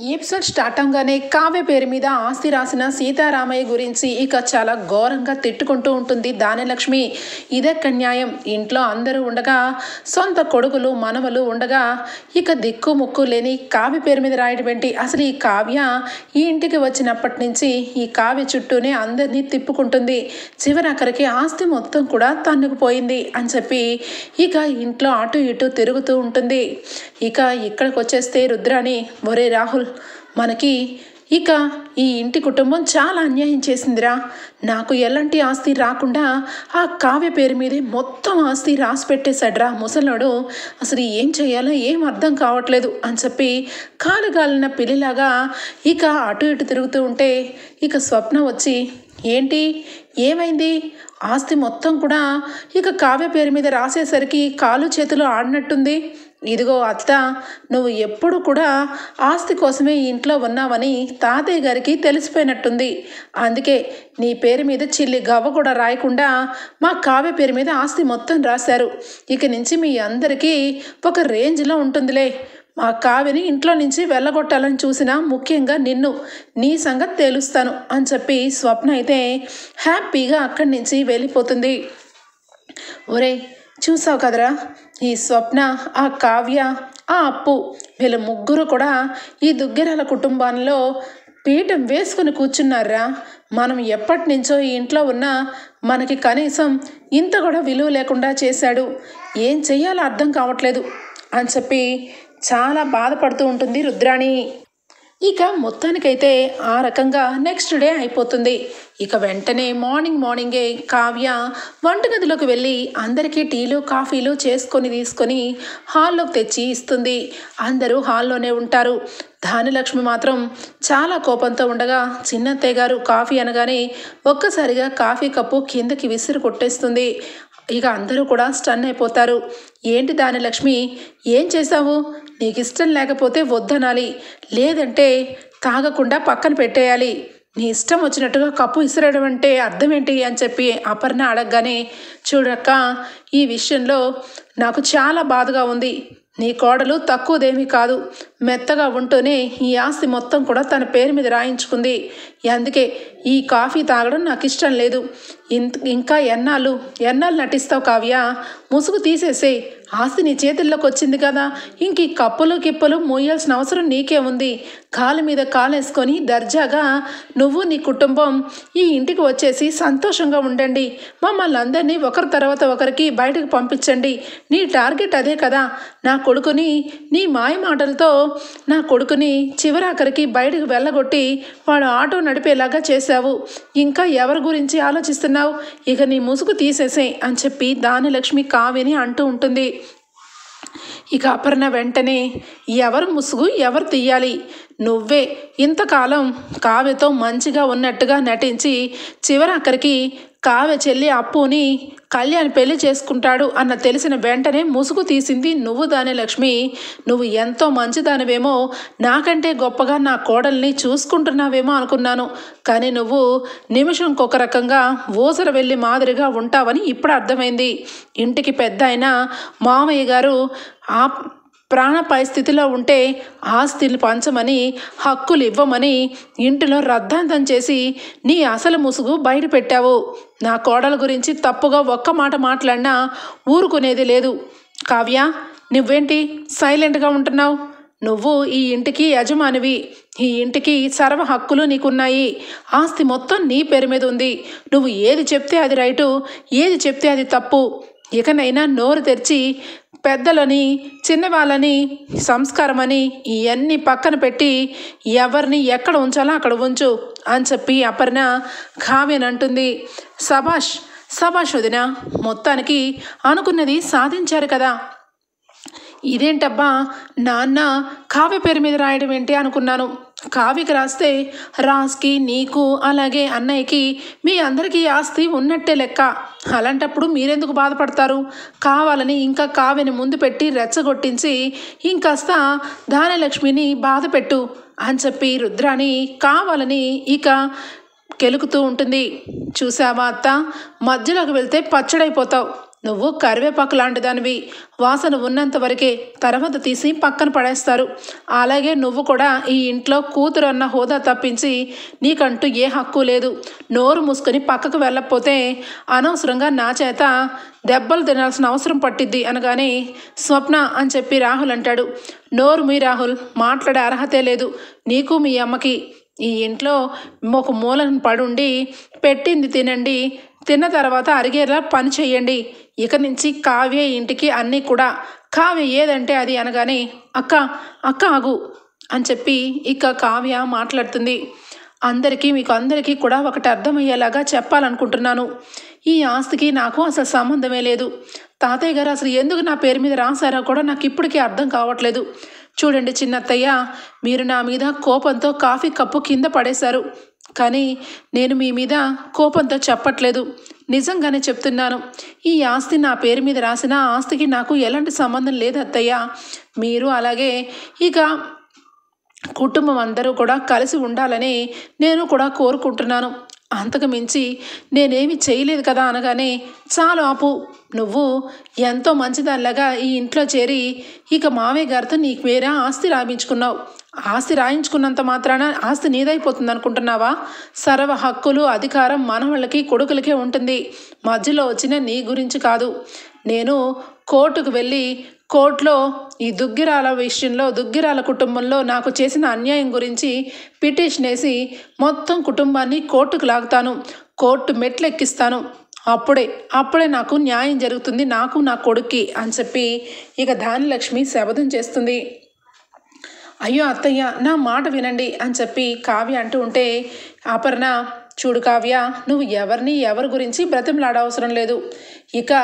ఈ episode start అవగానే కావ్య పేరు మీద ఆస్తి రాసిన సీతారామయ్య గురించి ఇక చాలా ఘోరంగా తిట్టుకుంటూ ఉంటుంది ధాన్యలక్ష్మి. ఇదెక్క న్యాయం, ఇంట్లో అందరూ ఉండగా సొంత కొడుకులు మనవలు ఉండగా ఇక దిక్కు ముక్కు లేని కావ్య పేరు మీద రాయడం ఏంటి? అసలు ఈ కావ్య ఈ ఇంటికి వచ్చినప్పటి నుంచి ఈ కావ్య చుట్టూనే అందరినీ తిప్పుకుంటుంది. చివరక్కడికి ఆస్తి మొత్తం కూడా తన్నుకుపోయింది అని చెప్పి ఇక ఇంట్లో అటు ఇటు తిరుగుతూ ఉంటుంది. ఇక ఇక్కడికి వచ్చేస్తే రుద్రాని, ఒరే రాహుల్, మనకి ఇక ఈ ఇంటి కుటుంబం చాలా అన్యాయం చేసిందిరా. నాకు ఎలాంటి ఆస్తి రాకుండా ఆ కావ్య పేరు మీదే మొత్తం ఆస్తి రాసి పెట్టేశాడ్రా ముసలోడు. అసలు ఏం చేయాలో ఏం అర్థం కావట్లేదు అని చెప్పి కాలుగాలిన పిల్లిలాగా ఇక అటు ఇటు తిరుగుతూ ఉంటే ఇక స్వప్న వచ్చి, ఏంటి ఏమైంది? ఆస్తి మొత్తం కూడా ఇక కావ్య పేరు మీద రాసేసరికి కాలు చేతులు ఆడినట్టుంది. ఇదిగో అత్త, నువ్వు ఎప్పుడు కూడా ఆస్తి కోసమే ఇంట్లో ఉన్నావని తాతయ్య గారికి తెలిసిపోయినట్టుంది. అందుకే నీ పేరు మీద చిల్లి గవ్వ కూడా రాయకుండా మా కావ్య పేరు మీద ఆస్తి మొత్తం రాశారు. ఇక నుంచి మీ అందరికీ ఒక రేంజ్లో ఉంటుందిలే. మా కావ్యని ఇంట్లో నుంచి వెళ్ళగొట్టాలని చూసినా ముఖ్యంగా నిన్ను, నీ సంగతి తేలుస్తాను అని చెప్పి స్వప్న అయితే హ్యాపీగా అక్కడి నుంచి వెళ్ళిపోతుంది. ఒరే చూసావు కదరా, ఈ స్వప్న, ఆ కావ్య, ఆ అప్పు, వీళ్ళ ముగ్గురు కూడా ఈ దుగ్గరాల కుటుంబంలో పీఠం వేసుకుని కూర్చున్నారా. మనం ఎప్పటి నుంచో ఈ ఇంట్లో ఉన్నా మనకి కనీసం ఇంత కూడా విలువ లేకుండా చేశాడు. ఏం చెయ్యాలో అర్థం కావట్లేదు అని చెప్పి చాలా బాధపడుతూ ఉంటుంది రుద్రాణి. ఇక మొత్తానికైతే ఆ రకంగా నెక్స్ట్ డే అయిపోతుంది. ఇక వెంటనే మార్నింగే కావ్య వంటగదిలోకి వెళ్ళి అందరికీ టీలు కాఫీలు తీసుకొని హాల్లోకి తెచ్చి ఇస్తుంది. అందరూ హాల్లోనే ఉంటారు. ధాన్యలక్ష్మి మాత్రం చాలా కోపంతో ఉండగా చిన్నత్తయ్య గారు కాఫీ అనగానే ఒక్కసారిగా కాఫీ కప్పు కిందకి విసిరి కొట్టేస్తుంది. ఇక అందరూ కూడా స్టన్ అయిపోతారు. ఏంటి ధాన్యలక్ష్మి, ఏం చేశావు? నీకు ఇష్టం లేకపోతే వద్దనాలి, లేదంటే తాగకుండా పక్కన పెట్టేయాలి. నీ ఇష్టం వచ్చినట్టుగా కప్పు ఇసిరడం అంటే అర్థం ఏంటి అని చెప్పి అపర్ణ అడగగానే, చూడక్క, ఈ విషయంలో నాకు చాలా బాధగా ఉంది. నీ కోడలు తక్కువదేమీ కాదు. మెత్తగా ఉంటూనే ఈ ఆస్తి మొత్తం కూడా తన పేరు మీద రాయించుకుంది. అందుకే ఈ కాఫీ తాగడం నాకు ఇష్టం లేదు. ఇంకా ఎన్నాళ్ళు నటిస్తావు కావ్య? ముసుగు తీసేసే. ఆస్తి నీ చేతుల్లోకి వచ్చింది కదా, ఇంక ఈ కప్పులు కిప్పులు మోయాల్సిన అవసరం నీకే ఉంది. కాలు మీద కాలేసుకొని దర్జాగా నువ్వు నీ కుటుంబం ఈ ఇంటికి వచ్చేసి సంతోషంగా ఉండండి. మమ్మల్ని అందరినీ ఒకరి తర్వాత ఒకరికి బయటకు పంపించండి. నీ టార్గెట్ అదే కదా. నా కొడుకుని నీ మాయ మాటలతో నా కొడుకుని చివరాఖరికి బయటకు వెళ్ళగొట్టి వాడు ఆటో నడిపేలాగా చేశావు. ఇంకా ఎవరి గురించి ఆలోచిస్తున్నావు? ఇక నీ ముసుగు తీసేసే అని చెప్పి ధాన్యలక్ష్మి కావ్యని అంటూ ఉంటుంది. ఇక అపర్ణ వెంటనే, ఎవరు ముసుగు ఎవరు తీయాలి? నువ్వే ఇంతకాలం కావ్యతో మంచిగా ఉన్నట్టుగా నటించి చివరాఖరికి కావ్య చెల్లి అప్పుని కళ్యాణ్ పెళ్లి చేసుకుంటాడు అన్న తెలిసిన వెంటనే ముసుగు తీసింది నువ్వు ధాన్యలక్ష్మి. నువ్వు ఎంతో మంచిదానివేమో, నాకంటే గొప్పగా నా కోడల్ని చూసుకుంటున్నావేమో అనుకున్నాను. కానీ నువ్వు నిమిషంకొక రకంగా ఊసర వెళ్ళి మాదిరిగా ఉంటావని ఇప్పుడు అర్థమైంది. ఇంటికి పెద్ద అయిన మామయ్య గారు ఆ ప్రాణపాయ స్థితిలో ఉంటే ఆస్తిని పంచమని, హక్కులు ఇవ్వమని ఇంటిలో రద్దాంతం చేసి నీ అసలు ముసుగు బయట పెట్టావు. నా కోడల గురించి తప్పుగా ఒక్క మాట మాట్లాడినా ఊరుకునేది లేదు. కావ్య, నువ్వేంటి సైలెంట్గా ఉంటున్నావు? నువ్వు ఈ ఇంటికి యజమానివి. ఈ ఇంటికి సర్వ హక్కులు నీకున్నాయి. ఆస్తి మొత్తం నీ పేరు మీద ఉంది. నువ్వు ఏది చెప్తే అది రైటు, ఏది చెప్తే అది తప్పు. ఇకనైనా నోరు తెరిచి పెద్దలని చిన్నవాళ్ళని సంస్కారమని ఇవన్నీ పక్కన పెట్టి ఎవరిని ఎక్కడ ఉంచాలో అక్కడ ఉంచు అని చెప్పి అపర్ణ కావ్యనంటుంది. సభాష్ వదిన, మొత్తానికి అనుకున్నది సాధించారు కదా. ఇదేంటబ్బా నాన్న కావ్య పేరు మీద రాయడం ఏంటి అనుకున్నాను. కావ్యకి రాస్తే రాజ్కి, నీకు, అలాగే అన్నయ్యకి, మీ అందరికీ ఆస్తి ఉన్నట్టే లెక్క. అలాంటప్పుడు మీరెందుకు బాధపడతారు? కావాలని ఇంకా కావ్యని ముందు పెట్టి రెచ్చగొట్టించి ఇంకాస్త ధాన్యలక్ష్మిని బాధ పెట్టు అని చెప్పి రుద్రాని కావాలని ఇక కెలుకుతూ ఉంటుంది. చూసావా అత్త, మధ్యలోకి వెళ్తే పచ్చడైపోతావు. నువ్వు కరివేపాకు లాంటిదానివి, వాసన ఉన్నంత వరకే, తర్వాత తీసి పక్కన పడేస్తారు. అలాగే నువ్వు కూడా ఈ ఇంట్లో కూతురు అన్న హోదా తప్పించి నీకంటూ ఏ హక్కు లేదు. నోరు మూసుకొని పక్కకు వెళ్ళకపోతే అనవసరంగా నా చేత దెబ్బలు తినాల్సిన అవసరం పట్టిద్ది అనగానే స్వప్న అని చెప్పి రాహుల్ అంటాడు. నోరు మీ రాహుల్, మాట్లాడే అర్హతే లేదు నీకు మీ అమ్మకి. ఈ ఇంట్లో ఒక మూలను పడుండి పెట్టింది తినండి, తిన్న తర్వాత అరిగేలా పని చెయ్యండి. ఇక నుంచి కావ్య ఇంటికి అన్నీ కూడా, కావ్య ఏదంటే అది అనగానే అక్క అక్క ఆగు అని చెప్పి ఇక కావ్య మాట్లాడుతుంది. మీకు అందరికీ కూడా ఒకటి అర్థమయ్యేలాగా చెప్పాలనుకుంటున్నాను. ఈ ఆస్తికి నాకు అసలు సంబంధమే లేదు. తాతయ్య గారు అసలు ఎందుకు నా పేరు మీద రాశారో కూడా నాకు ఇప్పటికీ అర్థం కావట్లేదు. చూడండి చిన్నత్తయ్య, మీరు నా మీద కోపంతో కాఫీ కప్పు కింద పడేశారు, కానీ నేను మీ మీద కోపంతో చెప్పట్లేదు, నిజంగానే చెప్తున్నాను. ఈ ఆస్తి నా పేరు మీద రాసిన ఆస్తికి నాకు ఎలాంటి సంబంధం లేదు అత్తయ్య. మీరు అలాగే ఇక కుటుంబం అందరూ కూడా కలిసి ఉండాలని నేను కూడా కోరుకుంటున్నాను. అంతకు మించి నేనేమి చేయలేదు కదా అనగానే చాలు ఆపు, నువ్వు ఎంతో మంచిదానిలాగా ఈ ఇంట్లో చేరి ఇక మావయ్య గారితో నీకు వేరే ఆస్తి రాయించుకున్నావు. ఆస్తి రాయించుకున్నంత మాత్రాన ఆస్తి నీదైపోతుంది అనుకుంటున్నావా? సర్వ హక్కులు అధికారం మనవాళ్ళకి కొడుకులకే ఉంటుంది. మధ్యలో వచ్చిన నీ గురించి కాదు. నేను కోర్టుకు వెళ్ళి కోర్టులో ఈ దుగ్గిరాల విషయంలో, దుగ్గిరాల కుటుంబంలో నాకు చేసిన అన్యాయం గురించి పిటిషన్ వేసి మొత్తం కుటుంబాన్ని కోర్టుకు లాగుతాను, కోర్టు మెట్లెక్కిస్తాను. అప్పుడే నాకు న్యాయం జరుగుతుంది, నాకు నా కొడుక్కి అని చెప్పి ఇక ధాన్యలక్ష్మి శపథం చేస్తుంది. అయ్యో అత్తయ్య, నా మాట వినండి అని చెప్పి కావ్య అంటూ ఉంటే అపర్ణ, చూడు కావ్య, నువ్వు ఎవరి గురించి బ్రతిమలాడవసరం లేదు. ఇక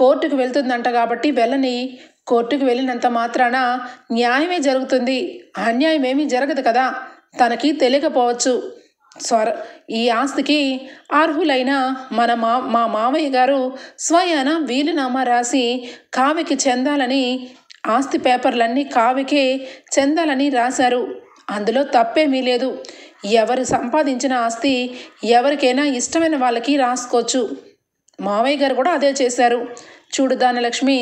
కోర్టుకు వెళ్తుందంట కాబట్టి వెళ్ళని. కోర్టుకు వెళ్ళినంత మాత్రాన న్యాయమే జరుగుతుంది, అన్యాయం ఏమీ జరగదు కదా. తనకి తెలియకపోవచ్చు. ఈ ఆస్తికి అర్హులైన మా మామయ్య గారు స్వయాన వీలునామా రాసి కావ్యకి చెందాలని, ఆస్తి పేపర్లన్నీ కావ్యకే చెందాలని రాశారు. అందులో తప్పేమీ లేదు. ఎవరు సంపాదించిన ఆస్తి ఎవరికైనా ఇష్టమైన వాళ్ళకి రాసుకోవచ్చు. మావయ్య గారు కూడా అదే చేశారు. చూడు ధాన్యలక్ష్మి,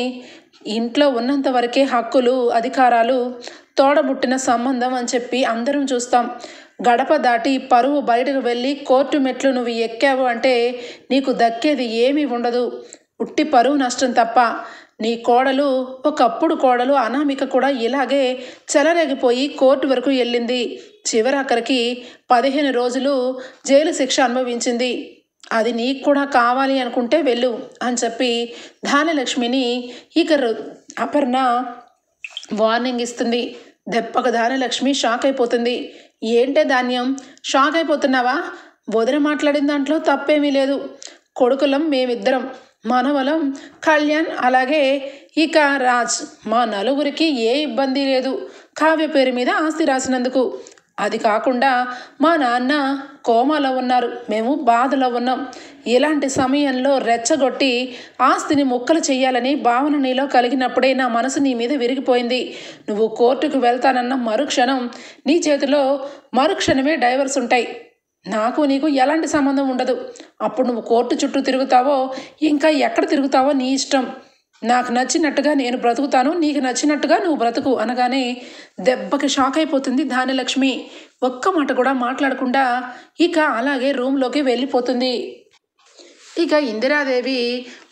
ఇంట్లో ఉన్నంత వరకే హక్కులు అధికారాలు, తోడబుట్టిన సంబంధం అని చెప్పి అందరం చూస్తాం. గడప దాటి పరువు బయటకు వెళ్ళి కోర్టు మెట్లు నువ్వు ఎక్కావు అంటే నీకు దక్కేది ఏమీ ఉండదు, ఉట్టి పరువు నష్టం తప్ప. నీ కోడలు, ఒకప్పుడు కోడలు అనామిక కూడా ఇలాగే చెలరేగిపోయి కోర్టు వరకు వెళ్ళింది. చివరాఖరికి 15 రోజులు జైలు శిక్ష అనుభవించింది. అది నీకు కూడా కావాలి అనుకుంటే వెళ్ళు అని చెప్పి ధాన్యలక్ష్మిని ఇక అపర్ణ వార్నింగ్ ఇస్తుంది. దెబ్బకు ధాన్యలక్ష్మి షాక్ అయిపోతుంది. ఏంటే ధాన్యం, షాక్ అయిపోతున్నావా? వదిన మాట్లాడిన దాంట్లో తప్పేమీ లేదు. కొడుకులం మేమిద్దరం, మనవలం కళ్యాణ్, అలాగే ఇక రాజ్, మా నలుగురికి ఏ ఇబ్బంది లేదు కావ్య పేరు మీద ఆస్తి రాసినందుకు. అది కాకుండా మా నాన్న కోమాలో ఉన్నారు, మేము బాధలో ఉన్నాం. ఇలాంటి సమయంలో రెచ్చగొట్టి ఆస్తిని ముక్కలు చెయ్యాలని భావన నీలో కలిగినప్పుడే నా మనసు నీ మీద విరిగిపోయింది. నువ్వు కోర్టుకు వెళ్తానన్న మరుక్షణం నీ చేతిలో మరుక్షణమే డైవర్స్ ఉంటాయి. నాకు నీకు ఎలాంటి సంబంధం ఉండదు. అప్పుడు నువ్వు కోర్టు చుట్టూ తిరుగుతావో ఇంకా ఎక్కడ తిరుగుతావో నీ ఇష్టం. నాకు నచ్చినట్టుగా నేను బ్రతుకుతాను, నీకు నచ్చినట్టుగా నువ్వు బ్రతుకు అనగానే దెబ్బకి షాక్ అయిపోతుంది ధాన్యలక్ష్మి. ఒక్క మాట కూడా మాట్లాడకుండా ఇక అలాగే రూమ్లోకి వెళ్ళిపోతుంది. ఇక ఇందిరాదేవి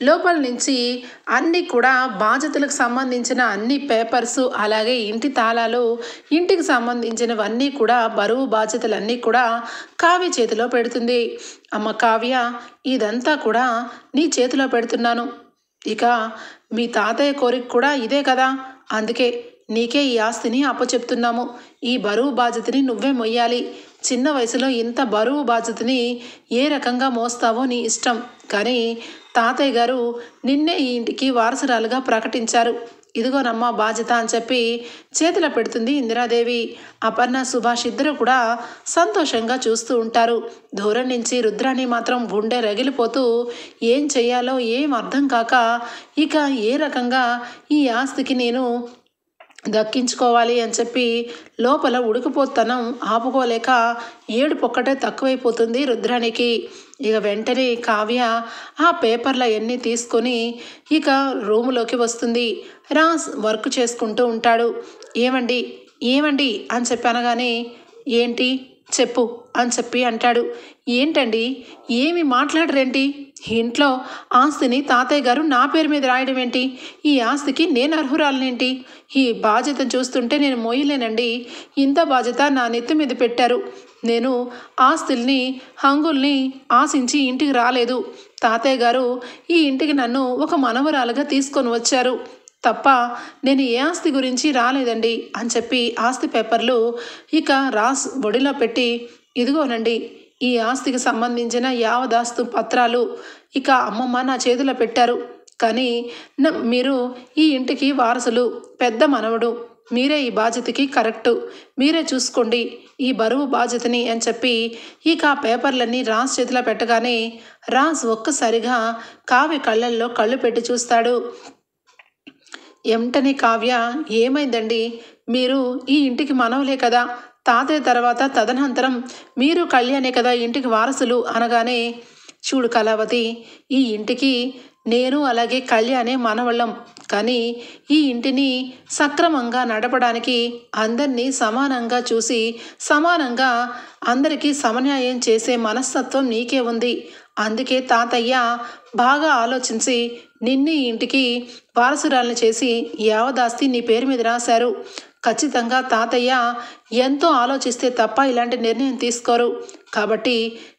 లోపల నుంచి అన్నీ కూడా బాధ్యతలకు సంబంధించిన అన్ని పేపర్సు, అలాగే ఇంటి తాళాలు, ఇంటికి సంబంధించినవన్నీ కూడా బరువు బాధ్యతలన్నీ కూడా కావ్య చేతిలో పెడుతుంది. అమ్మ కావ్య, ఇదంతా కూడా నీ చేతిలో పెడుతున్నాను. ఇక మీ తాతయ్య కోరిక కూడా ఇదే కదా, అందుకే నీకే ఈ ఆస్తిని అప్పచెప్తున్నాము. ఈ బరువు బాధ్యతని నువ్వే మొయ్యాలి. చిన్న వయసులో ఇంత బరువు బాధ్యతని ఏ రకంగా మోస్తావో నీ ఇష్టం, కానీ తాతయ్య గారు నిన్నే ఈ ఇంటికి వారసురాలుగా ప్రకటించారు. ఇదిగోనమ్మా బాధ్యత అని చెప్పి చేతిలో పెడుతుంది ఇందిరాదేవి. అపర్ణ, సుభాష్ ఇద్దరు కూడా సంతోషంగా చూస్తూ ఉంటారు. దూరం నుంచి రుద్రాణి మాత్రం గుండె రగిలిపోతూ ఏం చెయ్యాలో ఏం అర్థం కాక ఇక ఏ రకంగా ఈ ఆస్తికి నేను దక్కించుకోవాలి అని చెప్పి లోపల ఉడికిపోతనం ఆపుకోలేక ఏడుపు ఒక్కటే తక్కువైపోతుంది రుద్రానికి. ఇక వెంటనే కావ్య ఆ పేపర్లు అవన్నీ తీసుకొని ఇక రూములోకి వస్తుంది. రాజ్ వర్క్ చేసుకుంటూ ఉంటాడు. ఏమండి ఏమండి అని చెప్పి అనగానే ఏంటి చెప్పు అని చెప్పి అంటాడు. ఏంటండి ఏమి మాట్లాడరేంటి? ఇంట్లో ఆస్తిని తాతయ్య గారు నా పేరు మీద రాయడం ఏంటి? ఈ ఆస్తికి నేను అర్హురాలనేంటి? ఈ బాధ్యత చూస్తుంటే నేను మోయలేనండి. ఇంత బాధ్యత నా నెత్తి మీద పెట్టారు. నేను ఆస్తుల్ని హంగుల్ని ఆశించి ఇంటికి రాలేదు. తాతయ్య గారు ఈ ఇంటికి నన్ను ఒక మనవరాలుగా తీసుకొని వచ్చారు తప్ప నేను ఏ ఆస్తి గురించి రాలేదండి అని చెప్పి ఆస్తి పేపర్లు ఇక రాస్ ఒడిలో పెట్టి ఇదిగోనండి ఈ ఆస్తికి సంబంధించిన యావదాస్తు పత్రాలు ఇక అమ్మమ్మ నా చేతిలో పెట్టారు. కానీ మీరు ఈ ఇంటికి వారసులు, పెద్ద మనవడు, మీరే ఈ బాధ్యతకి కరెక్టు, మీరే చూసుకోండి ఈ బరువు బాధ్యతని అని చెప్పి ఇక ఆ పేపర్లన్నీ రాజ్ చేతిలో పెట్టగానే రాజ్ ఒక్కసారిగా కావ్య కళ్ళల్లో కళ్ళు పెట్టి చూస్తాడు. వెంటనే కావ్య ఏమైందండి? మీరు ఈ ఇంటికి మనవలే కదా, తాతయ్య తర్వాత తదనంతరం మీరు కళ్యాణే కదా ఇంటికి వారసులు అనగానే చూడు కళావతి, ఈ ఇంటికి నేను అలాగే కళ్యాణే మనవళ్ళం. కానీ ఈ ఇంటిని సక్రమంగా నడపడానికి అందరినీ సమానంగా చూసి సమానంగా అందరికీ సమన్యాయం చేసే మనస్తత్వం నీకే ఉంది. అందుకే తాతయ్య బాగా ఆలోచించి నిన్ను ఇంటికి వారసురాలను చేసి యావదాస్తి నీ పేరు మీద రాశారు. ఖచ్చితంగా తాతయ్య ఎంతో ఆలోచిస్తే తప్ప ఇలాంటి నిర్ణయం తీసుకోరు. కాబట్టి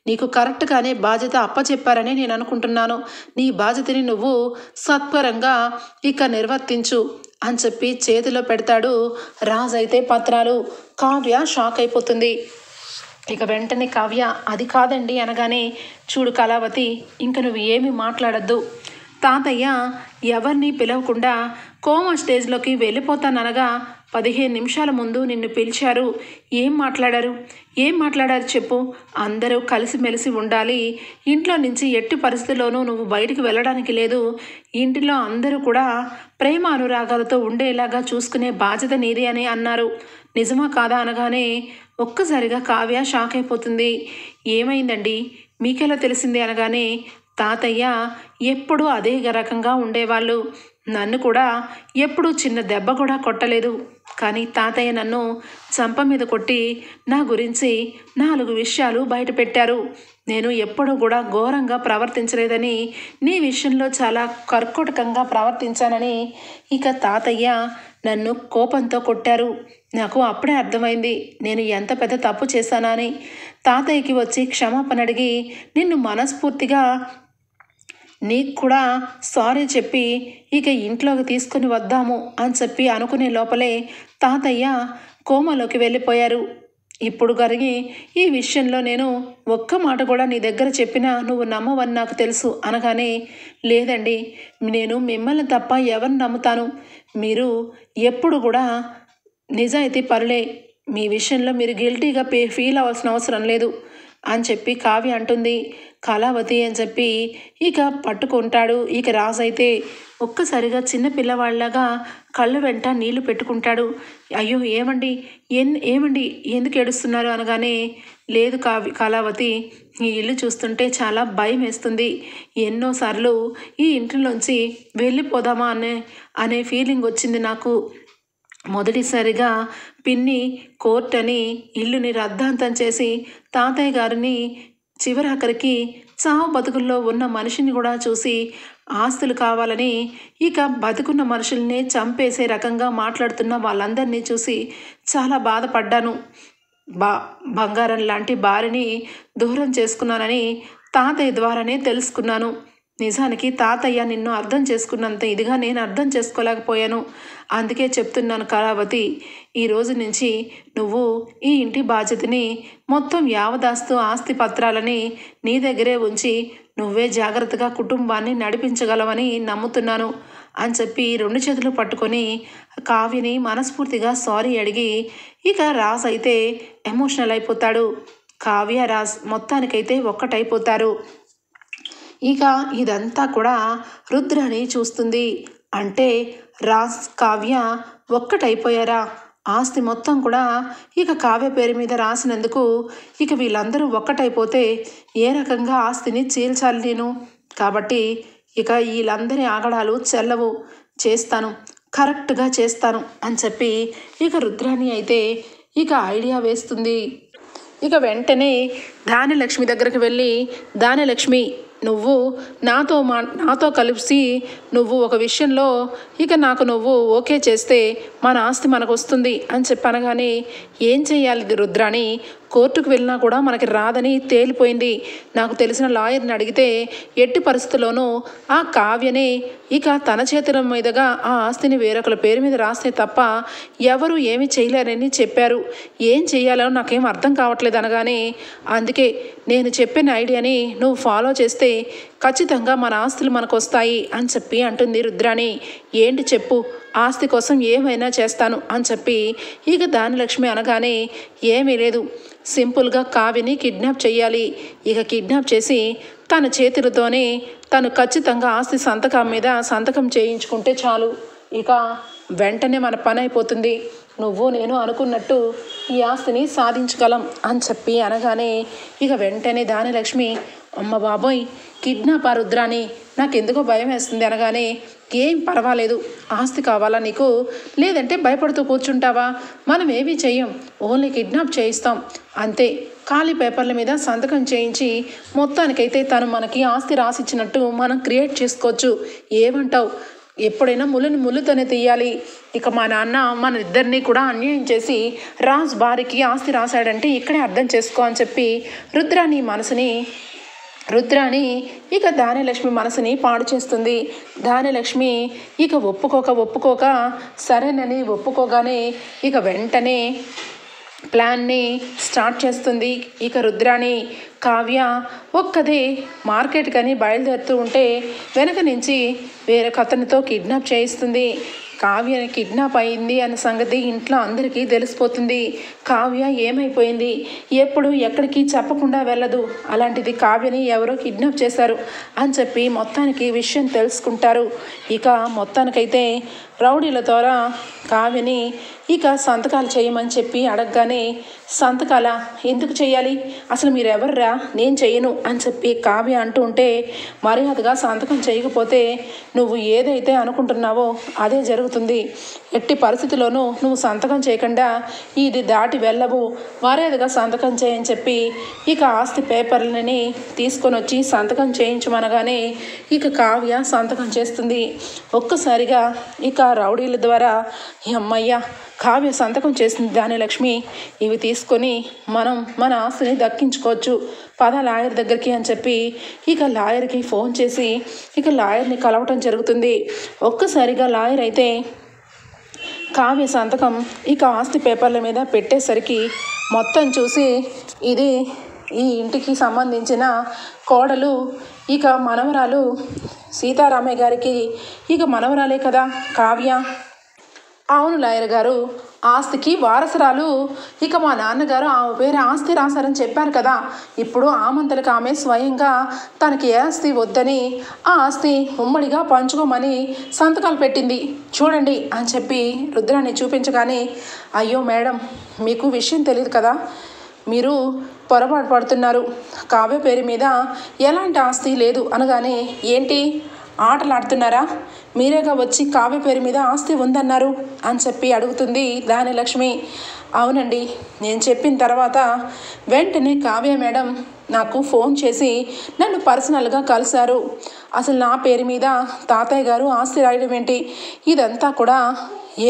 నీకు కరెక్ట్గానే బాధ్యత అప్పచెప్పారని నేను అనుకుంటున్నాను. నీ బాధ్యతని నువ్వు సత్వరంగా ఇక నిర్వర్తించు అని చెప్పి చేతిలో పెడతాడు రాజ్. అయితే పత్రాలు కావ్య షాక్ అయిపోతుంది. ఇక వెంటనే కావ్య అది కాదండి అనగానే చూడు కళావతి, ఇంక నువ్వు ఏమీ మాట్లాడద్దు. తాతయ్య ఎవరిని పిలవకుండా కోమా స్టేజ్లోకి వెళ్ళిపోతాననగా 15 నిమిషాల ముందు నిన్ను పిలిచారు. ఏం మాట్లాడారు చెప్పు. అందరూ కలిసిమెలిసి ఉండాలి. ఇంట్లో నుంచి ఎట్టి పరిస్థితుల్లోనూ నువ్వు బయటికి వెళ్ళడానికి లేదు. ఇంటిలో అందరూ కూడా ప్రేమ అనురాగాలతో ఉండేలాగా చూసుకునే బాధ్యత నీది అని అన్నారు. నిజమా కాదా అనగానే ఒక్కసారిగా కావ్య షాక్ అయిపోతుంది. ఏమైందండి మీకెలా తెలిసింది అనగానే తాతయ్య ఎప్పుడూ అదే రకంగా ఉండేవాళ్ళు. నన్ను కూడా ఎప్పుడూ చిన్న దెబ్బ కూడా కొట్టలేదు. కానీ తాతయ్య నన్ను చంప మీద కొట్టి నా గురించి 4 విషయాలు బయట పెట్టారు. నేను ఎప్పుడూ కూడా ఘోరంగా ప్రవర్తించలేదని, నీ విషయంలో చాలా కర్కోటకంగా ప్రవర్తించానని ఇక తాతయ్య నన్ను కోపంతో కొట్టారు. నాకు అప్పుడే అర్థమైంది నేను ఎంత పెద్ద తప్పు చేశానని. తాతయ్యకి వచ్చి క్షమాపణ అడిగి నిన్ను మనస్ఫూర్తిగా నీకు కూడా సారీ చెప్పి ఇక ఇంట్లోకి తీసుకుని వద్దాము అని చెప్పి అనుకునే లోపలే తాతయ్య కోమలోకి వెళ్ళిపోయారు. ఇప్పుడు కలిగి ఈ విషయంలో నేను ఒక్క మాట కూడా నీ దగ్గర చెప్పినా నువ్వు నమ్మవని నాకు తెలుసు అనగానే లేదండి, నేను మిమ్మల్ని తప్ప ఎవరిని నమ్ముతాను? మీరు ఎప్పుడు కూడా నిజాయితీ పరులే. మీ విషయంలో మీరు గిల్టీగా ఫీల్ అవ్వాల్సిన అవసరం లేదు అని చెప్పి కావ్య అంటుంది. కళావతి అని చెప్పి ఇక పట్టుకుంటాడు. ఇక రాజు అయితే ఒక్కసారిగా చిన్న పిల్లవాళ్ళగా కళ్ళు వెంట నీళ్లు పెట్టుకుంటాడు. అయ్యో ఏమండి ఏమండి ఎందుకు ఏడుస్తున్నారు అనగానే లేదు కళావతి, ఈ ఇల్లు చూస్తుంటే చాలా భయం వేస్తుంది. ఎన్నోసార్లు ఈ ఇంటిలోంచి వెళ్ళిపోదామా అనే ఫీలింగ్ వచ్చింది నాకు. మొదటిసారిగా పిన్ని కోర్ట్ అని ఇల్లుని రద్దాంతం చేసి తాతయ్య గారిని చివరాఖరికి చావు బతుకుల్లో ఉన్న మనిషిని కూడా చూసి ఆస్తులు కావాలని ఇక బతుకున్న మనుషుల్ని చంపేసే రకంగా మాట్లాడుతున్న వాళ్ళందరినీ చూసి చాలా బాధపడ్డాను. బంగారం లాంటి భార్యని దూరం చేసుకున్నానని తాతయ్య ద్వారానే తెలుసుకున్నాను. నిజానికి తాతయ్య నిన్ను అర్థం చేసుకున్నంత ఇదిగా నేను అర్థం చేసుకోలేకపోయాను. అందుకే చెప్తున్నాను కళావతి, ఈ రోజు నుంచి నువ్వు ఈ ఇంటి బాధ్యతని మొత్తం యావదాస్తు ఆస్తి పత్రాలని నీ దగ్గరే ఉంచి నువ్వే జాగ్రత్తగా కుటుంబాన్ని నడిపించగలవని నమ్ముతున్నాను అని చెప్పి 2 చేతులు పట్టుకొని కావ్యని మనస్ఫూర్తిగా సారీ అడిగి ఇక రాజ్ అయితే ఎమోషనల్ అయిపోతాడు. కావ్య రాజ్ మొత్తానికైతే ఒక్కటైపోతారు. ఇక ఇదంతా కూడా రుద్రాని చూస్తుంది. అంటే రాజ్ కావ్య ఒక్కటైపోయారా? ఆస్తి మొత్తం కూడా ఇక కావ్య పేరు మీద రాసినందుకు ఇక వీళ్ళందరూ ఒక్కటైపోతే ఏ రకంగా ఆస్తిని చీల్చాలి నేను? కాబట్టి ఇక వీళ్ళందరి ఆగడాలు చెల్లవు, చేస్తాను, కరెక్ట్గా చేస్తాను అని చెప్పి ఇక రుద్రాణి అయితే ఇక ఐడియా వేస్తుంది. ఇక వెంటనే ధాన్యలక్ష్మి దగ్గరికి వెళ్ళి, ధాన్యలక్ష్మి నువ్వు నాతో కలిసి నువ్వు ఒక విషయంలో ఇక నాకు నువ్వు ఓకే చేస్తే మన ఆస్తి మనకు వస్తుంది అని చెప్పనగానే, ఏం చెయ్యాలి రుద్రాణి? కోర్టుకు వెళ్ళినా కూడా మనకి రాదని తేలిపోయింది. నాకు తెలిసిన లాయర్ని అడిగితే ఎట్టి పరిస్థితుల్లోనూ ఆ కావ్యనే ఇక తన చేతుల మీదుగా ఆ ఆస్తిని వేరొకరి పేరు మీద రాస్తే తప్ప ఎవరు ఏమి చేయలేరని చెప్పారు. ఏం చెయ్యాలో నాకేం అర్థం కావట్లేదు అనగానే, అందుకే నేను చెప్పిన ఐడియాని నువ్వు ఫాలో చేస్తే ఖచ్చితంగా మన ఆస్తులు మనకు వస్తాయి అని చెప్పి అంటుంది రుద్రాణి. ఏంటి చెప్పు, ఆస్తి కోసం ఏమైనా చేస్తాను అని చెప్పి ఇక ధాన్యలక్ష్మి అనగానే, ఏమీ లేదు, సింపుల్గా కావ్యని కిడ్నాప్ చేయాలి. ఇక కిడ్నాప్ చేసి తన చేతులతోనే తను ఖచ్చితంగా ఆస్తి సంతకం మీద సంతకం చేయించుకుంటే చాలు, ఇక వెంటనే మన పని అయిపోతుంది. నువ్వు నేను అనుకున్నట్టు ఈ ఆస్తిని సాధించగలం అని చెప్పి అనగానే ఇక వెంటనే ధాన్యలక్ష్మి, అమ్మ బాబోయ్, కిడ్నాప్ ఆ రుద్రాణి, నాకెందుకో భయం వేస్తుంది అనగానే, ఏం పర్వాలేదు, ఆస్తి కావాలా నీకు? లేదంటే భయపడుతూ కూర్చుంటావా? మనం ఏమీ చెయ్యం, ఓన్లీ కిడ్నాప్ చేయిస్తాం అంతే. ఖాళీ పేపర్ల మీద సంతకం చేయించి మొత్తానికైతే తను మనకి ఆస్తి రాసిచ్చినట్టు మనం క్రియేట్ చేసుకోవచ్చు. ఏమంటావు? ఎప్పుడైనా ముళ్ళుతోనే తీయాలి. ఇక మా నాన్న మన ఇద్దరినీ కూడా అన్యాయం చేసి రాజ్ భార్యకి ఆస్తి రాశాడంటే ఇక్కడే అర్థం చేసుకో అని చెప్పి రుద్రాణి ఇక ధాన్యలక్ష్మి మనసుని పాడు చేస్తుంది. ధాన్యలక్ష్మి ఇక ఒప్పుకోక సరేనని ఒప్పుకోగానే ఇక వెంటనే ప్లాన్ని స్టార్ట్ చేస్తుంది. ఇక రుద్రాణి కావ్య ఒక్కదే మార్కెట్ కని బయలుదేరుతూ ఉంటే వెనక నుంచి వేరొక అతనితో కిడ్నాప్ చేయిస్తుంది. కావ్య కిడ్నాప్ అయింది అన్న సంగతి ఇంట్లో అందరికీ తెలిసిపోతుంది. కావ్య ఏమైపోయింది, ఎప్పుడు ఎక్కడికి చెప్పకుండా వెళ్ళదు, అలాంటిది కావ్యని ఎవరో కిడ్నాప్ చేశారు అని చెప్పి మొత్తానికి విషయం తెలుసుకుంటారు. ఇక మొత్తానికైతే రౌడీల ద్వారా కావ్యని ఇక సంతకాలు చేయమని చెప్పి అడగగానే, సంతకాల ఎందుకు చేయాలి, అసలు మీరెవర్రా, నేను చెయ్యను అని చెప్పి కావ్య అంటూ ఉంటే, మర్యాదగా సంతకం చేయకపోతే నువ్వు ఏదైతే అనుకుంటున్నావో అదే జరుగుతుంది. ఎట్టి పరిస్థితిలోనూ నువ్వు సంతకం చేయకుండా ఇది దాటి వెళ్ళవు, మర్యాదగా సంతకం చేయని చెప్పి ఇక ఆస్తి పేపర్లని తీసుకొని వచ్చి సంతకం చేయించమనగానే ఇక కావ్య సంతకం చేస్తుంది. ఒక్కసారిగా ఇక రౌడీల ద్వారా అమ్మయ్య కావ్య సంతకం చేసింది ధాన్యలక్ష్మి, ఇవి తీసుకొని మనం మన ఆస్తిని దక్కించుకోవచ్చు, పద లాయర్ దగ్గరికి అని చెప్పి ఇక లాయర్కి ఫోన్ చేసి ఇక లాయర్ని కలవటం జరుగుతుంది. ఒక్కసారిగా లాయర్ అయితే కావ్య సంతకం ఇక ఆస్తి పేపర్ల మీద పెట్టేసరికి మొత్తం చూసి, ఇది ఈ ఇంటికి సంబంధించిన కోడలు, ఇక మనవరాలు సీతారామయ్య గారికి ఇక మనవరాలే కదా కావ్య. అవును లాయర్ గారు, ఆస్తికి వారసురాలు ఇక మా నాన్నగారు ఆమె పేరు ఆస్తి రాశారని చెప్పారు కదా, ఇప్పుడు ఆమంతలకు ఆమె స్వయంగా తనకి ఏ ఆస్తి వద్దని ఆ ఆస్తి ఉమ్మడిగా పంచుకోమని సంతకాలు పెట్టింది చూడండి అని చెప్పి రుద్రాన్ని చూపించగానే, అయ్యో మేడం, మీకు విషయం తెలియదు కదా, మీరు పొరపాటు పడుతున్నారు, కావ్య పేరు మీద ఎలాంటి ఆస్తి లేదు అనగానే, ఏంటి ఆటలాడుతున్నారా, మీరేగా వచ్చి కావ్య పేరు మీద ఆస్తి ఉందన్నారు అని చెప్పి అడుగుతుంది ధాన్యలక్ష్మి. అవునండి, నేను చెప్పిన తర్వాత వెంటనే కావ్య మేడం నాకు ఫోన్ చేసి నన్ను పర్సనల్గా కలిశారు. అసలు నా పేరు మీద తాతయ్య గారు ఆస్తి రాయడం ఏంటి, ఇదంతా కూడా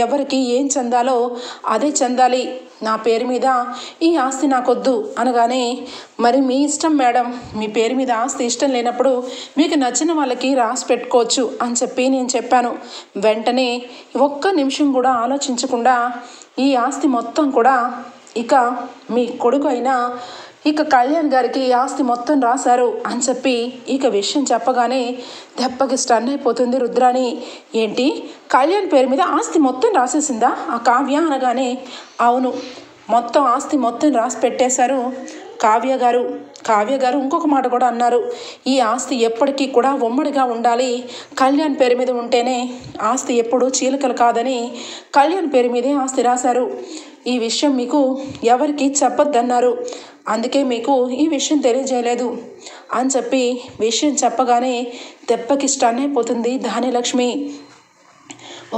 ఎవరికి ఏం చెందాలో అదే చెందాలి, నా పేరు మీద ఈ ఆస్తి నాకొద్దు అనగానే, మరి మీ ఇష్టం మేడం, మీ పేరు మీద ఆస్తి ఇష్టం లేనప్పుడు మీకు నచ్చిన వాళ్ళకి రాసి పెట్టుకోవచ్చు అని చెప్పి నేను చెప్పాను. వెంటనే ఒక్క నిమిషం కూడా ఆలోచించకుండా ఈ ఆస్తి మొత్తం కూడా ఇక మీ కొడుకు అయినా ఇక కళ్యాణ్ గారికి ఆస్తి మొత్తం రాశారు అని చెప్పి ఇక విషయం చెప్పగానే దెబ్బకి స్టన్ అయిపోతుంది రుద్రాణి. ఏంటి, కళ్యాణ్ పేరు మీద ఆస్తి మొత్తం రాసేసిందా ఆ కావ్య అనగానే, అవును, మొత్తం ఆస్తి మొత్తం రాసి పెట్టేశారు కావ్య గారు. కావ్య గారు ఇంకొక మాట కూడా అన్నారు, ఈ ఆస్తి ఎప్పటికీ కూడా ఉమ్మడిగా ఉండాలి, కళ్యాణ్ పేరు మీద ఉంటేనే ఆస్తి ఎప్పుడూ చీలికలు కాదని కళ్యాణ్ పేరు మీదే ఆస్తి రాశారు. ఈ విషయం మీకు ఎవరికి చెప్పొద్దన్నారు, అందుకే మీకు ఈ విషయం తెలియజేయలేదు అని చెప్పి విషయం చెప్పగానే దెబ్బకిష్టాన్నే పోతుంది ధాన్యలక్ష్మి.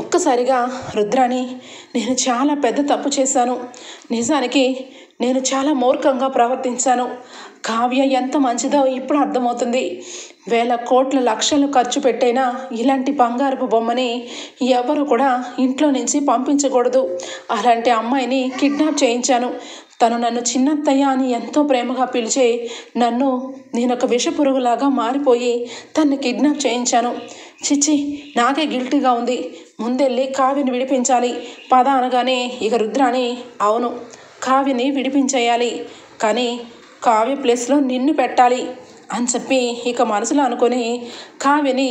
ఒక్కసారిగా రుద్రాణి, నేను చాలా పెద్ద తప్పు చేశాను, నిజానికి నేను చాలా మూర్ఖంగా ప్రవర్తించాను. కావ్య ఎంత మంచిదో ఇప్పుడు అర్థమవుతుంది. వేల కోట్ల లక్షలు ఖర్చు పెట్టైనా ఇలాంటి బంగారపు బొమ్మని ఎవరు కూడా ఇంట్లో నుంచి పంపించకూడదు. అలాంటి అమ్మాయిని కిడ్నాప్ చేయించాను. తను నన్ను చిన్నత్తయ్య అని ఎంతో ప్రేమగా పిలిచే నన్ను నేనొక విషపురుగులాగా మారిపోయి తన్ని కిడ్నాప్ చేయించాను. చిచ్చి, నాకే గిల్టీగా ఉంది. ముందెళ్ళి కావ్యని విడిపించాలి పద అనగానే ఇక రుద్రాణి, అవును కావ్యని విడిపించేయాలి, కానీ కావ్య ప్లేస్లో నిన్ను పెట్టాలి అని చెప్పి ఇక మనసులో అనుకొని కావ్యని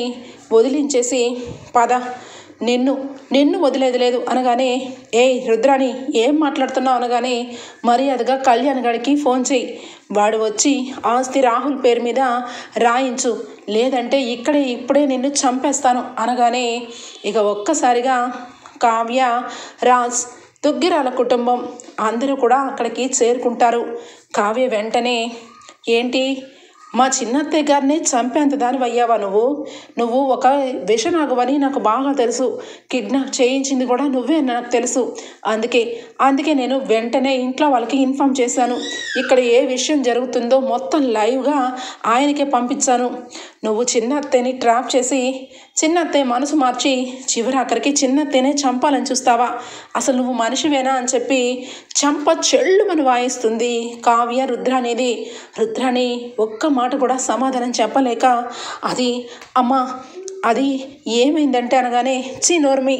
వదిలించేసి పద, నిన్ను వదిలేది లేదు అనగానే, ఏయ్ రుద్రాణి ఏం మాట్లాడుతున్నావు అనగానే, మర్యాదగా కళ్యాణ్ గడికి ఫోన్ చేయి, వాడు వచ్చి ఆస్తి రాహుల్ పేరు మీద రాయించు, లేదంటే ఇప్పుడే నిన్ను చంపేస్తాను అనగానే ఇక ఒక్కసారిగా కావ్య, రాజ్, దుగ్గిరాల కుటుంబం అందరూ కూడా అక్కడికి చేరుకుంటారు. కావ్య వెంటనే, ఏంటి మా చిన్నత్తయ్య గారిని చంపేంత దానివి అయ్యావా నువ్వు ఒక విషనాగువని నాకు బాగా తెలుసు, కిడ్నాప్ చేయించింది కూడా నువ్వే అని నాకు తెలుసు, అందుకే నేను వెంటనే ఇంట్లో వాళ్ళకి ఇన్ఫామ్ చేశాను. ఇక్కడ ఏ విషయం జరుగుతుందో మొత్తం లైవ్గా ఆయనకే పంపించాను. నువ్వు చిన్నత్తయ్యని ట్రాప్ చేసి చిన్నత్తయ్య మనసు మార్చి చివరాఖరికి చిన్నత్తయ్యనే చంపాలని చూస్తావా? అసలు నువ్వు మనిషివేనా అని చెప్పి చంప చెళ్ళుమని వాయిస్తుంది కావ్య రుద్రాణిది. రుద్రాణి ఒక్క మాట కూడా సమాధానం చెప్పలేక, అమ్మా అది ఏమైందంటే అనగానే, నోర్మి,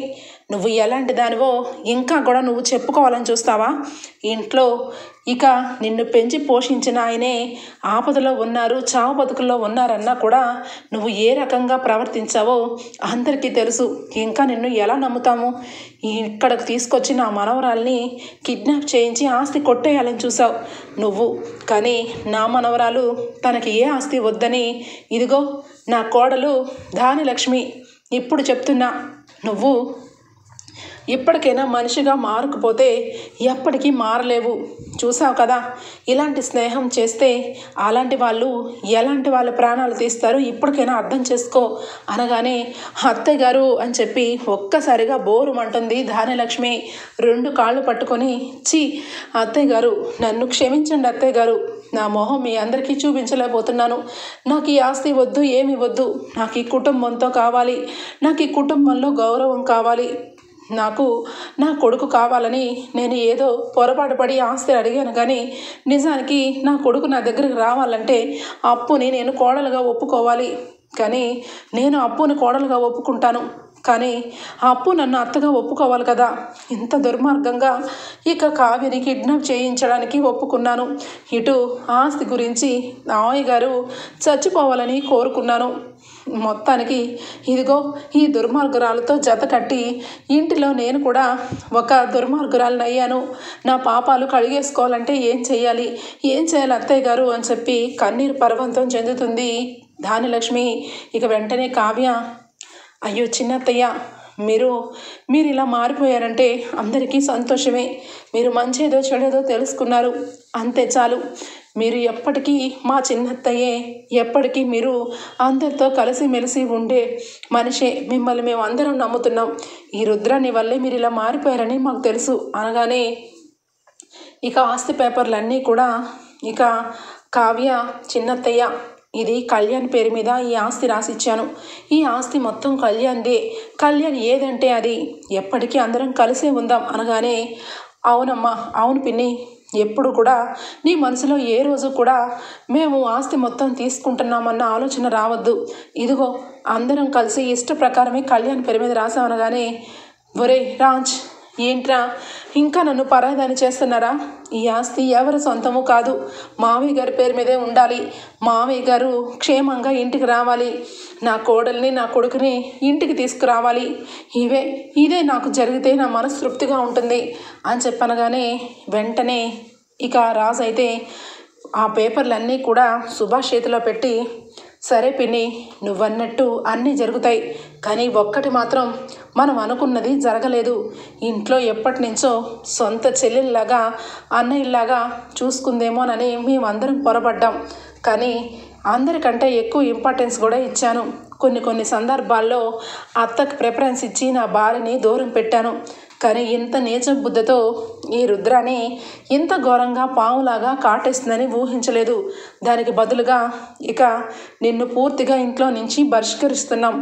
నువ్వు ఎలాంటి దానివో ఇంకా కూడా నువ్వు చెప్పుకోవాలని చూస్తావా? ఇంట్లో ఇక నిన్ను పెంచి పోషించిన ఆయనే ఆపదలో ఉన్నారు, చావు బతుకుల్లో ఉన్నారన్నా కూడా నువ్వు ఏ రకంగా ప్రవర్తించావో అందరికీ తెలుసు. ఇంకా నిన్ను ఎలా నమ్ముతాము? ఇక్కడికి తీసుకొచ్చి నా మనవరాల్ని కిడ్నాప్ చేయించి ఆస్తి కొట్టేయాలని చూసావు నువ్వు, కానీ నా మనవరాలు తనకి ఏ ఆస్తి వద్దని ఇదిగో నా కోడలు ధాన్యలక్ష్మి ఇప్పుడు చెప్తున్నా, నువ్వు ఇప్పటికైనా మనిషిగా మారకపోతే ఎప్పటికీ మారలేవు. చూసావు కదా, ఇలాంటి స్నేహం చేస్తే అలాంటి వాళ్ళు ఎలాంటి వాళ్ళ ప్రాణాలు తీస్తారో ఇప్పటికైనా అర్థం చేసుకో అనగానే, అత్తయ్య గారు అని చెప్పి ఒక్కసారిగా బోరుమంటుంది ధాన్యలక్ష్మి. 2 కాళ్ళు పట్టుకొని, అత్తయ్య గారు నన్ను క్షమించండి అత్తయ్య గారు, నా మొహం మీ అందరికీ చూపించలేకపోతున్నాను. నాకు ఈ ఆస్తి వద్దు, ఏమి వద్దు, నాకు ఈ కుటుంబంతో కావాలి, నాకు ఈ కుటుంబంలో గౌరవం కావాలి, నాకు నా కొడుకు కావాలని నేను ఏదో పొరపాటు పడి ఆస్తి అడిగాను, కానీ నిజానికి నా కొడుకు నా దగ్గరికి రావాలంటే అప్పుని నేను కోడలుగా ఒప్పుకోవాలి, కానీ నేను అప్పుని కోడలుగా ఒప్పుకుంటాను, కానీ ఆ అప్పు నన్ను అత్తగా ఒప్పుకోవాలి కదా. ఇంత దుర్మార్గంగా ఇక కావ్యని కిడ్నాప్ చేయించడానికి ఒప్పుకున్నాను. ఇటు ఆస్తి గురించి మావయ్య గారు చచ్చిపోవాలని కోరుకున్నాను. మొత్తానికి ఇదిగో ఈ దుర్మార్గురాలతో జత కట్టి ఇంటిలో నేను కూడా ఒక దుర్మార్గురాలను అయ్యాను. నా పాపాలు కడిగేసుకోవాలంటే ఏం చేయాలి అత్తయ్య గారు అని చెప్పి కన్నీరు పర్వంతం చెందుతుంది ధాన్యలక్ష్మి. ఇక వెంటనే కావ్య, అయ్యో చిన్నత్తయ్య, మీరు ఇలా మారిపోయారంటే అందరికీ సంతోషమే. మీరు మంచేదో చెడేదో తెలుసుకున్నారు, అంతే చాలు. మీరు ఎప్పటికీ మా చిన్నత్తయ్యే, ఎప్పటికీ మీరు అందరితో కలిసిమెలిసి ఉండే మనిషే. మిమ్మల్ని మేము అందరం నమ్ముతున్నాం. ఈ రుద్రాణి వల్లే మీరు ఇలా మారిపోయారని మాకు తెలుసు అనగానే ఇక ఆస్తి పేపర్లన్నీ కూడా ఇక కావ్య, చిన్నత్తయ్య ఇది కళ్యాణ్ పేరు మీద ఈ ఆస్తి రాసిచ్చాను, ఈ ఆస్తి మొత్తం కళ్యాణ్దే, కళ్యాణ్ ఏదంటే అది, ఎప్పటికీ అందరం కలిసే ఉందాం అనగానే, అవునమ్మా, అవును పిన్ని, ఎప్పుడు కూడా నీ మనసులో ఏ రోజు కూడా మేము ఆస్తి మొత్తం తీసుకుంటున్నామన్న ఆలోచన రావద్దు. ఇదిగో అందరం కలిసి ఇష్ట ప్రకారమే కళ్యాణ్ పేరు మీద రాసామనగానే, ఒరే రాజ్, ఏంట్రా ఇంకా నన్ను పరాయిదాన్ని చేస్తున్నారా? ఈ ఆస్తి ఎవరి సొంతము కాదు, మావయ్య గారి పేరు మీదే ఉండాలి. మావయ్య గారు క్షేమంగా ఇంటికి రావాలి, నా కోడల్ని నా కొడుకుని ఇంటికి తీసుకురావాలి. ఇదే నాకు జరిగితే నా మనస్తృప్తిగా ఉంటుంది అని చెప్పనగానే వెంటనే ఇక రాజు అయితే ఆ పేపర్లన్నీ కూడా సుభాష్ చేతిలో పెట్టి, సరే పిన్ని, నువ్వన్నట్టు అన్నీ జరుగుతాయి, కానీ ఒక్కటి మాత్రం మనం అనుకున్నది జరగలేదు. ఇంట్లో ఎప్పటి నుంచో సొంత చెల్లెల్లాగా అన్నయ్యలాగా చూసుకుందేమోనని మేమందరం పొరపడ్డాం. కానీ అందరికంటే ఎక్కువ ఇంపార్టెన్స్ కూడా ఇచ్చాను. కొన్ని సందర్భాల్లో అత్తకు ప్రిఫరెన్స్ ఇచ్చి నా భార్యని దూరం పెట్టాను. కానీ ఇంత నీచ బుద్ధతో ఈ రుద్రాని ఇంత ఘోరంగా పావులాగా కాటేస్తుందని ఊహించలేదు. దానికి బదులుగా ఇక నిన్ను పూర్తిగా ఇంట్లో నుంచి బహిష్కరిస్తున్నాం.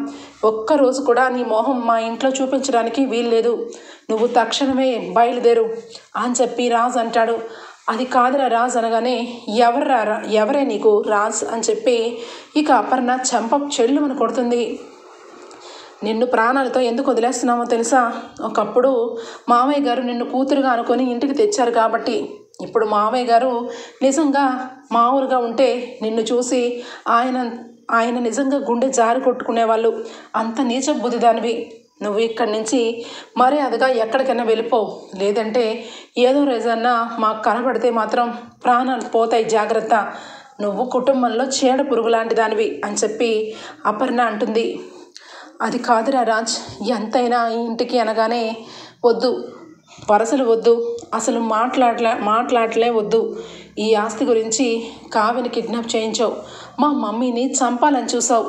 ఒక్కరోజు కూడా నీ మొహం మా ఇంట్లో చూపించడానికి వీల్లేదు. నువ్వు తక్షణమే బయలుదేరు అని చెప్పి రాజు అంటాడు. అది కాదురా రాజు అనగానే, ఎవరే నీకు రాజు అని చెప్పి ఇక అపర్ణ చెంప చెల్లుమని కొడుతుంది. నిన్ను ప్రాణాలతో ఎందుకు వదిలేస్తున్నామో తెలుసా? ఒకప్పుడు మామయ్య గారు నిన్ను కూతురుగా అనుకొని ఇంటికి తెచ్చారు కాబట్టి. ఇప్పుడు మామయ్య గారు నిజంగా మామూలుగా ఉంటే నిన్ను చూసి ఆయన నిజంగా గుండె జారి కొట్టుకునేవాళ్ళు. అంత నీచ బుద్ధిదానివి. నువ్వు ఇక్కడి నుంచి మర్యాదగా ఎక్కడికైనా వెళ్ళిపో, లేదంటే ఏదో రోజన్నా మాకు కనబడితే మాత్రం ప్రాణాలు పోతాయి, జాగ్రత్త. నువ్వు కుటుంబంలో చీడ పురుగు లాంటి దానివి అని చెప్పి అపర్ణ అంటుంది. అది కాదురా రాజ్, ఎంతైనా ఈ ఇంటికి అనగానే వద్దు, వరసలు వద్దు, అసలు మాట్లాడలే వద్దు. ఈ ఆస్తి గురించి కావ్యని కిడ్నాప్ చేయించావు, మా మమ్మీని చంపాలని చూసావు.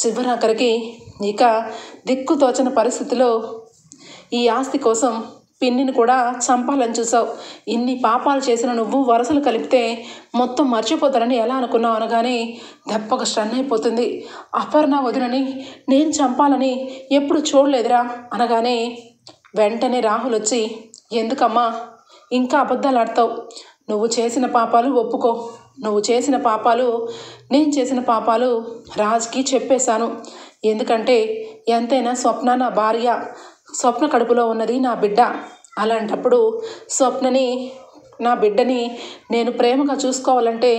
చివరాఖరికి ఇక దిక్కుతోచని పరిస్థితిలో ఈ ఆస్తి కోసం పిన్నిని కూడా చంపాలని చూసావు. ఇన్ని పాపాలు చేసిన నువ్వు వరసలు కలిపితే మొత్తం మర్చిపోతారని ఎలా అనుకున్నావు అనగానే దెబ్బగా స్టన్ అయిపోతుంది. అపర్ణ వదినని నేను చంపాలని ఎప్పుడు చూడలేదురా అనగానే వెంటనే రాహుల్ వచ్చి, ఎందుకమ్మా ఇంకా అబద్ధాలు ఆడతావు? నువ్వు చేసిన పాపాలు ఒప్పుకో. నువ్వు చేసిన పాపాలు, నేను చేసిన పాపాలు రాజ్కి చెప్పేశాను. ఎందుకంటే ఎంతైనా స్వప్న నా భార్య, స్వప్న కడుపులో ఉన్నది నా బిడ్డ. అలాంటప్పుడు స్వప్నని, నా బిడ్డని నేను ప్రేమగా చూసుకోవాలంటే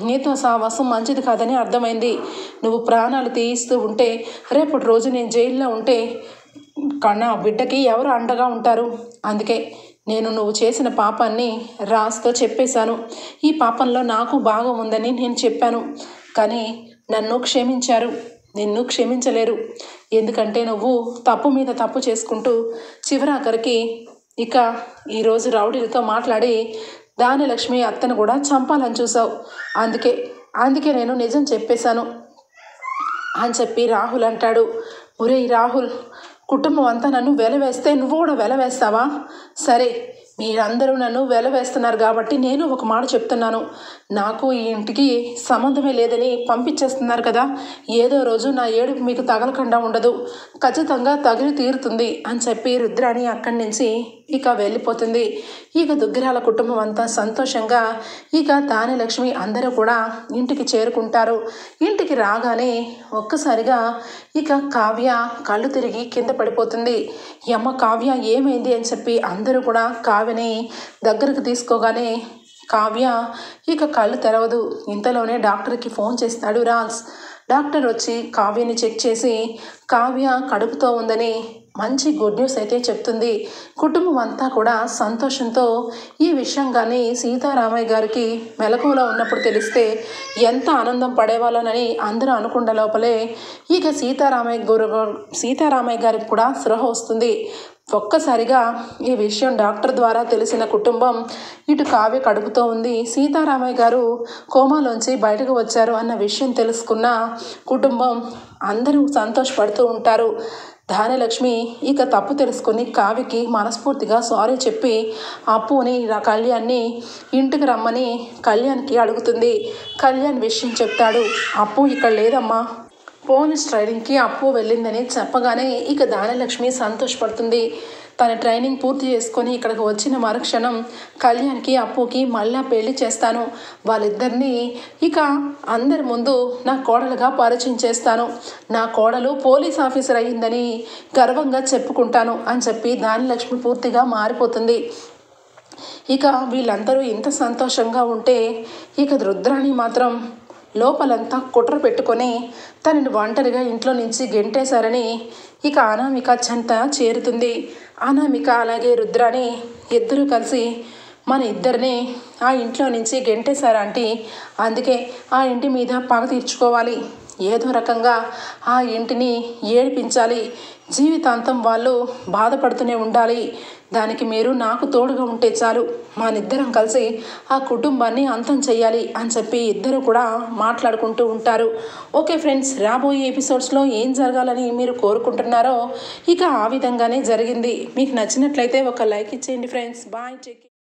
నీతో సావాసం మంచిది కాదని అర్థమైంది. నువ్వు ప్రాణాలు తీయిస్తూ ఉంటే రేపటి రోజు నేను జైల్లో ఉంటే నా బిడ్డకి ఎవరు అండగా ఉంటారు? అందుకే నేను నువ్వు చేసిన పాపాన్ని రాజ్తో చెప్పేశాను. ఈ పాపంలో నాకు భాగం ఉందని నేను చెప్పాను. కానీ నన్ను క్షమించారు, నిన్ను క్షమించలేరు. ఎందుకంటే నువ్వు తప్పు మీద తప్పు చేసుకుంటూ చివరాఖరికి ఇక ఈరోజు రౌడీలతో మాట్లాడి దానిలక్ష్మి అత్తను కూడా చంపాలని చూసావు. అందుకే నేను నిజం చెప్పేశాను అని చెప్పి రాహుల్ అంటాడు. ఒరేయ్ రాహుల్, కుటుంబం అంతా నన్ను వెలవేస్తే నువ్వు కూడా వెలవేస్తావా? సరే, మీరందరూ నన్ను వెలవేస్తున్నారు కాబట్టి నేను ఒక మాట చెప్తున్నాను. నాకు ఈ ఇంటికి సంబంధమే లేదని పంపించేస్తున్నారు కదా, ఏదో రోజు నా ఏడుపు మీకు తగలకుండా ఉండదు, ఖచ్చితంగా తగిలి తీరుతుంది అని చెప్పి రుద్రాని అక్కడి నుంచి ఇక వెళ్ళిపోతుంది. ఇక దుగ్గిరాల కుటుంబం అంతా సంతోషంగా ఇక దానిలక్ష్మి అందరూ కూడా ఇంటికి చేరుకుంటారు. ఇంటికి రాగానే ఒక్కసారిగా ఇక కావ్య కళ్ళు తిరిగి కింద పడిపోతుంది. అమ్మ కావ్య ఏమైంది అని చెప్పి అందరూ కూడా కావ్యని దగ్గరకు తీసుకోగానే కావ్య ఇక కళ్ళు తెరవదు. ఇంతలోనే డాక్టర్కి ఫోన్ చేస్తాడు రాజ్. డాక్టర్ వచ్చి కావ్యని చెక్ చేసి కావ్య కడుపుతో ఉందని మంచి గుడ్ న్యూస్ అయితే చెప్తుంది. కుటుంబం అంతా కూడా సంతోషంతో ఈ విషయం కానీ సీతారామయ్య గారికి మెలకువలో ఉన్నప్పుడు తెలిస్తే ఎంత ఆనందం పడేవాళ్ళనని అందరూ అనుకున్న లోపలే ఇక సీతారామయ్య గారికి కూడా స్పృహ వస్తుంది. ఒక్కసారిగా ఈ విషయం డాక్టర్ ద్వారా తెలిసిన కుటుంబం ఇటు కావ్య కడుపుతో ఉంది, సీతారామయ్య గారు కోమాలోంచి బయటకు వచ్చారు అన్న విషయం తెలుసుకున్న కుటుంబం అందరూ సంతోషపడుతూ ఉంటారు. ధాన్యలక్ష్మి ఇక తప్పు తెలుసుకొని కావ్యకి మనస్ఫూర్తిగా సారీ చెప్పి అప్పుని కళ్యాణ్ని ఇంటికి రమ్మని కళ్యాణ్కి అడుగుతుంది. కళ్యాణ్ విషయం చెప్తాడు. అప్పు ఇక్కడ లేదమ్మా, పోలీస్ ట్రైనింగ్కి అప్పు వెళ్ళిందని చెప్పగానే ఇక ధాన్యలక్ష్మి సంతోషపడుతుంది. తన ట్రైనింగ్ పూర్తి చేసుకొని ఇక్కడికి వచ్చిన మరుక్షణం కళ్యాణ్కి అప్పుకి మళ్ళా పెళ్లి చేస్తాను. వాళ్ళిద్దరినీ ఇక అందరి ముందు నా కోడలుగా పరిచయం చేస్తాను. నా కోడలు పోలీస్ ఆఫీసర్ అయ్యిందని గర్వంగా చెప్పుకుంటాను అని చెప్పి దానిలక్ష్మి పూర్తిగా మారిపోతుంది. ఇక వీళ్ళందరూ ఇంత సంతోషంగా ఉంటే ఇక రుద్రాణి మాత్రం లోపలంతా కుట్ర పెట్టుకొని తనని ఒంటరిగా ఇంట్లో నుంచి గెంటేశారని ఇక అనామిక చెంత చేరుతుంది. అనామిక అలాగే రుద్రాణి ఇద్దరూ కలిసి మన ఇద్దరిని ఆ ఇంట్లో నుంచి గెంటేశారంటే అందుకే ఆ ఇంటి మీద పగ తీర్చుకోవాలి, ఏదో రకంగా ఆ ఇంటిని ఏడిపించాలి, జీవితాంతం వాళ్ళు బాధపడుతూనే ఉండాలి, దానికి మీరు నాకు తోడుగా ఉంటే చాలు, మనిద్దరం కలిసి ఆ కుటుంబాన్ని అంతం చెయ్యాలి అని చెప్పి ఇద్దరు కూడా మాట్లాడుకుంటూ ఉంటారు. ఓకే ఫ్రెండ్స్, రాబోయే ఎపిసోడ్స్లో ఏం జరగాలని మీరు కోరుకుంటున్నారో ఇక ఆ విధంగానే జరిగింది. మీకు నచ్చినట్లయితే ఒక లైక్ ఇచ్చేయండి ఫ్రెండ్స్. బాయ్.